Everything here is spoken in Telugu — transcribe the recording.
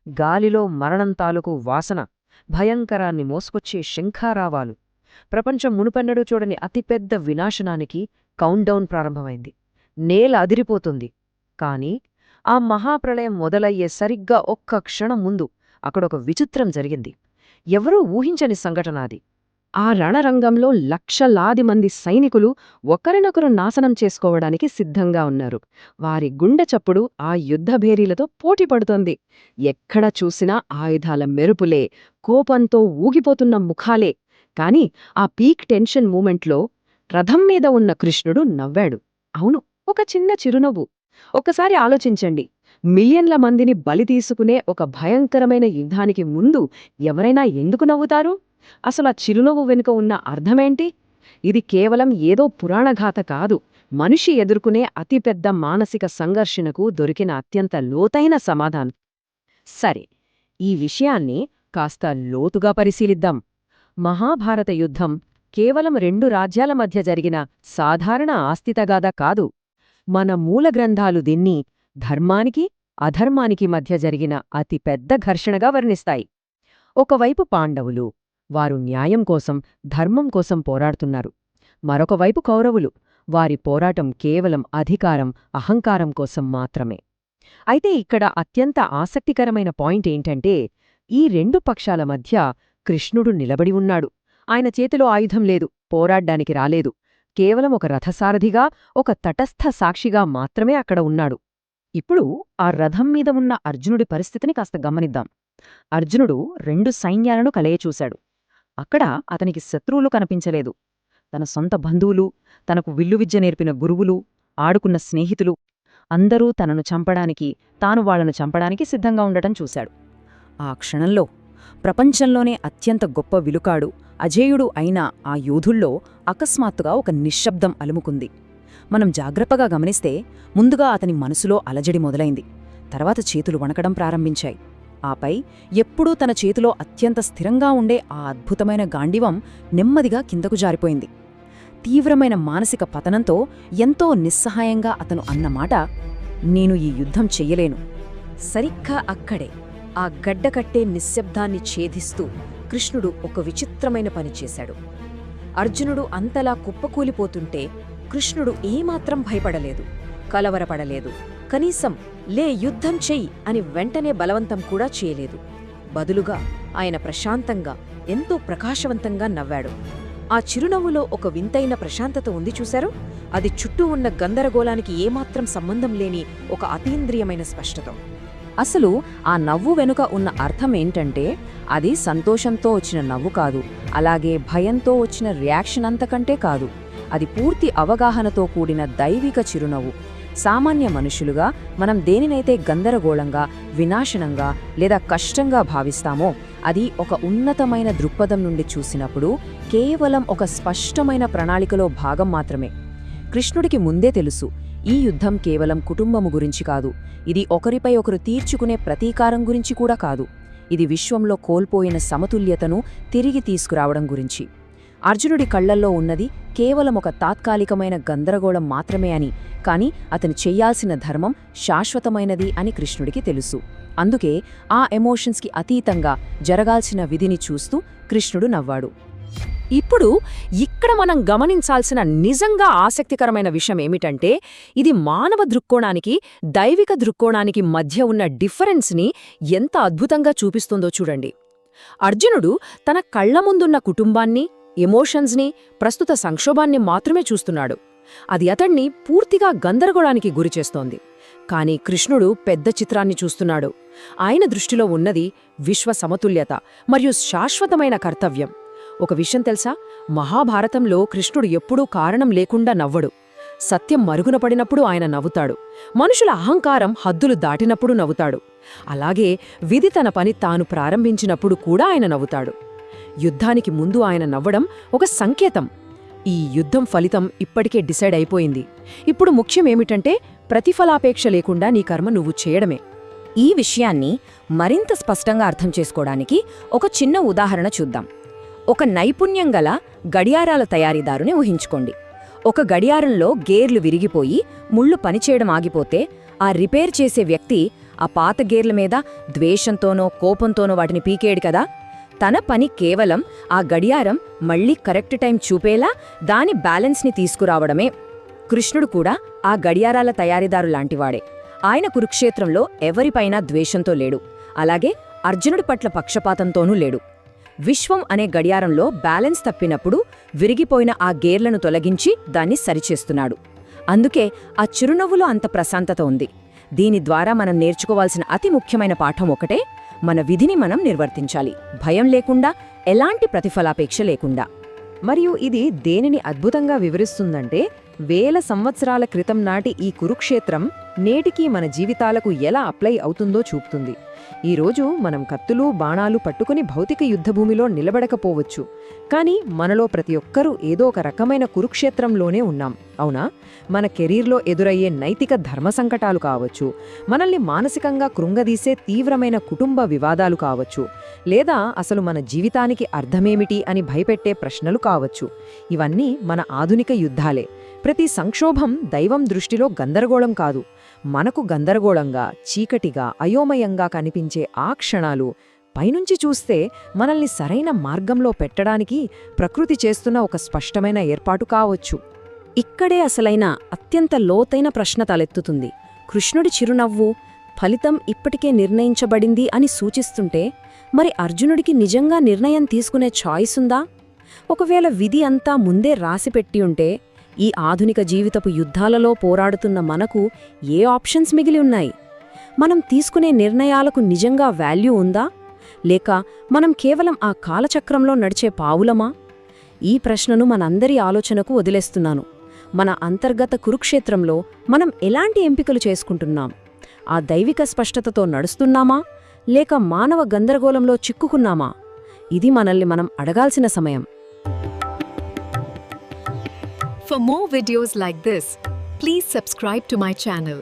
గాలిలో మరణం తాలూకు వాసన, భయంకరాన్ని మోసుకొచ్చే శంఖారావాలు. ప్రపంచం మునుపెన్నడూ చూడని అతిపెద్ద వినాశనానికి కౌంట్డౌన్ ప్రారంభమైంది. నేల అదిరిపోతుంది. కాని ఆ మహాప్రళయం మొదలయ్యే సరిగ్గా ఒక్క క్షణం ముందు అక్కడొక విచిత్రం జరిగింది. ఎవరూ ఊహించని సంఘటన అది. ఆ రణరంగంలో లక్షలాది మంది సైనికులు ఒకరినొకరు నాశనం చేసుకోవడానికి సిద్ధంగా ఉన్నారు. వారి గుండె చప్పుడు ఆ యుద్ధభేరీలతో పోటీపడుతోంది. ఎక్కడ చూసినా ఆయుధాల మెరుపులే, కోపంతో ఊగిపోతున్న ముఖాలే. కాని ఆ పీక్ టెన్షన్ మూమెంట్లో రథం మీద ఉన్న కృష్ణుడు నవ్వాడు. అవును, ఒక చిన్న చిరునవ్వు. ఒక్కసారి ఆలోచించండి. మిలియన్ల మందిని బలి తీసుకునే ఒక భయంకరమైన యుద్ధానికి ముందు ఎవరైనా ఎందుకు నవ్వుతారు? అసలు ఆ చిరునవ్వు వెనుక ఉన్న అర్థమేంటి? ఇది కేవలం ఏదో పురాణగాథ కాదు. మనిషి ఎదుర్కొనే అతిపెద్ద మానసిక సంఘర్షణకు దొరికిన అత్యంత లోతైన సమాధానం. సరే, ఈ విషయాన్ని కాస్త లోతుగా పరిశీలిద్దాం. మహాభారత యుద్ధం కేవలం రెండు రాజ్యాల మధ్య జరిగిన సాధారణ ఆస్తితగాథ కాదు. మన మూల గ్రంథాలు దీన్ని ధర్మానికి, అధర్మానికి మధ్య జరిగిన అతిపెద్ద ఘర్షణగా వర్ణిస్తాయి. ఒకవైపు పాండవులు, వారు న్యాయం కోసం, ధర్మం కోసం పోరాడుతున్నారు. మరొకవైపు కౌరవులు, వారి పోరాటం కేవలం అధికారం, అహంకారం కోసం మాత్రమే. అయితే ఇక్కడ అత్యంత ఆసక్తికరమైన పాయింట్ ఏంటంటే, ఈ రెండు పక్షాల మధ్య కృష్ణుడు నిలబడి ఉన్నాడు. ఆయన చేతిలో ఆయుధం లేదు, పోరాడ్డానికి రాలేదు. కేవలం ఒక రథసారథిగా, ఒక తటస్థ సాక్షిగా మాత్రమే అక్కడ ఉన్నాడు. ఇప్పుడు ఆ రథం మీద ఉన్న అర్జునుడి పరిస్థితిని కాస్త గమనిద్దాం. అర్జునుడు రెండు సైన్యాలను కలయచూశాడు. అక్కడ అతనికి శత్రువులు కనిపించలేదు. తన సొంత బంధువులు, తనకు విల్లువిద్య నేర్పిన గురువులు, ఆడుకున్న స్నేహితులు అందరూ తనను చంపడానికి, తాను వాళ్లను చంపడానికి సిద్ధంగా ఉండటం చూశాడు. ఆ క్షణంలో ప్రపంచంలోనే అత్యంత గొప్ప విలుకాడు, అజేయుడు అయిన ఆ యోధుల్లో అకస్మాత్తుగా ఒక నిశ్శబ్దం అలుముకుంది. మనం జాగ్రత్తగా గమనిస్తే ముందుగా అతని మనసులో అలజడి మొదలైంది. తర్వాత చేతులు వణకడం ప్రారంభించాయి. ఆపై ఎప్పుడూ తన చేతిలో అత్యంత స్థిరంగా ఉండే ఆ అద్భుతమైన గాండివం నెమ్మదిగా కిందకు జారిపోయింది. తీవ్రమైన మానసిక పతనంతో ఎంతో నిస్సహాయంగా అతను అన్నమాట, నేను ఈ యుద్ధం చెయ్యలేను. సరిగ్గా అక్కడే ఆ గడ్డకట్టే నిశ్శబ్దాన్ని ఛేదిస్తూ కృష్ణుడు ఒక విచిత్రమైన పని చేశాడు. అర్జునుడు అంతలా కుప్పకూలిపోతుంటే కృష్ణుడు ఏమాత్రం భయపడలేదు, కలవరపడలేదు. కనీసం లే యుద్ధం చెయ్యి అని వెంటనే బలవంతం కూడా చేయలేదు. బదులుగా ఆయన ప్రశాంతంగా, ఎంతో ప్రకాశవంతంగా నవ్వాడు. ఆ చిరునవ్వులో ఒక వింతైన ప్రశాంతత ఉంది చూశారు? అది చుట్టూ ఉన్న గందరగోళానికి ఏమాత్రం సంబంధం లేని ఒక అతీంద్రియమైన స్పష్టత. అసలు ఆ నవ్వు వెనుక ఉన్న అర్థం ఏంటంటే, అది సంతోషంతో వచ్చిన నవ్వు కాదు, అలాగే భయంతో వచ్చిన రియాక్షన్ అంతకంటే కాదు. అది పూర్తి అవగాహనతో కూడిన దైవిక చిరునవ్వు. సామాన్య మనుషులుగా మనం దేనినైతే గందరగోళంగా, వినాశనంగా లేదా కష్టంగా భావిస్తామో అది ఒక ఉన్నతమైన దృక్పథం నుండి చూసినప్పుడు కేవలం ఒక స్పష్టమైన ప్రణాళికలో భాగం మాత్రమే. కృష్ణుడికి ముందే తెలుసు, ఈ యుద్ధం కేవలం కుటుంబము గురించి కాదు, ఇది ఒకరిపై ఒకరు తీర్చుకునే ప్రతీకారం గురించి కూడా కాదు. ఇది విశ్వంలో కోల్పోయిన సమతుల్యతను తిరిగి తీసుకురావడం గురించి. అర్జునుడి కళ్లల్లో ఉన్నది కేవలం ఒక తాత్కాలికమైన గందరగోళం మాత్రమే అని, కాని అతను చెయ్యాల్సిన ధర్మం శాశ్వతమైనది అని కృష్ణుడికి తెలుసు. అందుకే ఆ ఎమోషన్స్కి అతీతంగా జరగాల్సిన విధిని చూస్తూ కృష్ణుడు నవ్వాడు. ఇప్పుడు ఇక్కడ మనం గమనించాల్సిన నిజంగా ఆసక్తికరమైన విషయం ఏమిటంటే, ఇది మానవ దృక్కోణానికి, దైవిక దృక్కోణానికి మధ్య ఉన్న డిఫరెన్స్ని ఎంత అద్భుతంగా చూపిస్తుందో చూడండి. అర్జునుడు తన కళ్ల ముందున్న కుటుంబాన్ని, ఎమోషన్స్ని, ప్రస్తుత సంక్షోభాన్ని మాత్రమే చూస్తున్నాడు. అది అతణ్ణి పూర్తిగా గందరగోళానికి గురిచేస్తోంది. కాని కృష్ణుడు పెద్ద చిత్రాన్ని చూస్తున్నాడు. ఆయన దృష్టిలో ఉన్నది విశ్వ సమతుల్యత మరియు శాశ్వతమైన కర్తవ్యం. ఒక విషయం తెలుసా? మహాభారతంలో కృష్ణుడు ఎప్పుడూ కారణం లేకుండా నవ్వడు. సత్యం మరుగున పడినప్పుడు ఆయన నవ్వుతాడు. మనుషుల అహంకారం హద్దులు దాటినప్పుడు నవ్వుతాడు. అలాగే విధి తన పని తాను ప్రారంభించినప్పుడు కూడా ఆయన నవ్వుతాడు. యుద్ధానికి ముందు ఆయన నవ్వడం ఒక సంకేతం. ఈ యుద్ధం ఫలితం ఇప్పటికే డిసైడ్ అయిపోయింది. ఇప్పుడు ముఖ్యమేమిటంటే, ప్రతిఫలాపేక్ష లేకుండా నీ కర్మ నువ్వు చేయడమే. ఈ విషయాన్ని మరింత స్పష్టంగా అర్థం చేసుకోవడానికి ఒక చిన్న ఉదాహరణ చూద్దాం. ఒక నైపుణ్యం గల గడియారాల తయారీదారుని ఊహించుకోండి. ఒక గడియారంలో గేర్లు విరిగిపోయి ముళ్ళు పనిచేయడం ఆగిపోతే ఆ రిపేర్ చేసే వ్యక్తి ఆ పాత గేర్ల మీద ద్వేషంతోనో కోపంతోనో వాటిని పీకేడు కదా. తన పని కేవలం ఆ గడియారం మళ్లీ కరెక్ట్ టైం చూపేలా దాని బ్యాలెన్స్ని తీసుకురావడమే. కృష్ణుడు కూడా ఆ గడియారాల తయారీదారు లాంటివాడే. ఆయన కురుక్షేత్రంలో ఎవరిపైనా ద్వేషంతో లేడు, అలాగే అర్జునుడి పట్ల పక్షపాతంతోనూ లేడు. విశ్వం అనే గడియారంలో బ్యాలెన్స్ తప్పినప్పుడు విరిగిపోయిన ఆ గేర్లను తొలగించి దాన్ని సరిచేస్తున్నాడు. అందుకే ఆ చిరునవ్వులో అంత ప్రశాంతత ఉంది. దీని ద్వారా మనం నేర్చుకోవాల్సిన అతి ముఖ్యమైన పాఠం ఒకటే: మన విధిని మనం నిర్వర్తించాలి, భయం లేకుండా, ఎలాంటి ప్రతిఫలాపేక్ష లేకుండా. మరియు ఇది దేనిని అద్భుతంగా వివరిస్తుందంటే, వేల సంవత్సరాల క్రితం నాటి ఈ కురుక్షేత్రం నేటికీ మన జీవితాలకు ఎలా అప్లై అవుతుందో చూపుతుంది. ఈరోజు మనం కత్తులు బాణాలు పట్టుకుని భౌతిక యుద్ధభూమిలో నిలబడకపోవచ్చు, కానీ మనలో ప్రతి ఒక్కరూ ఏదో ఒక రకమైన కురుక్షేత్రంలోనే ఉన్నాం, అవునా? మన కెరీర్లో ఎదురయ్యే నైతిక ధర్మ సంకటాలు కావచ్చు, మనల్ని మానసికంగా కృంగదీసే తీవ్రమైన కుటుంబ వివాదాలు కావచ్చు, లేదా అసలు మన జీవితానికి అర్థమేమిటి అని భయపెట్టే ప్రశ్నలు కావచ్చు. ఇవన్నీ మన ఆధునిక యుద్ధాలే. ప్రతి సంక్షోభం దైవం దృష్టిలో గందరగోళం కాదు, మనకు గందరగోళంగా, చీకటిగా, అయోమయంగా కనిపించే ఆ క్షణాలు పైనుంచి చూస్తే మనల్ని సరైన మార్గంలో పెట్టడానికి ప్రకృతి చేస్తున్న ఒక స్పష్టమైన ఏర్పాటు కావచ్చు. ఇక్కడే అసలైన అత్యంత లోతైన ప్రశ్న తలెత్తుతుంది. కృష్ణుడి చిరునవ్వు ఫలితం ఇప్పటికే నిర్ణయించబడింది అని సూచిస్తుంటే, మరి అర్జునుడికి నిజంగా నిర్ణయం తీసుకునే ఛాయిస్ ఉందా? ఒకవేళ విధి అంతా ముందే రాసిపెట్టి ఉంటే, ఈ ఆధునిక జీవితపు యుద్ధాలలో పోరాడుతున్న మనకు ఏ ఆప్షన్స్ మిగిలి ఉన్నాయి? మనం తీసుకునే నిర్ణయాలకు నిజంగా వాల్యూ ఉందా, లేక మనం కేవలం ఆ కాలచక్రంలో నడిచే పావులమా? ఈ ప్రశ్నను మనందరి ఆలోచనకు వదిలేస్తున్నాను. మన అంతర్గత కురుక్షేత్రంలో మనం ఎలాంటి ఎంపికలు చేసుకుంటున్నాం? ఆ దైవిక స్పష్టతతో నడుస్తున్నామా, లేక మానవ గందరగోళంలో చిక్కుకున్నామా? ఇది మనల్ని మనం అడగాల్సిన సమయం. For more videos like this, please subscribe to my channel.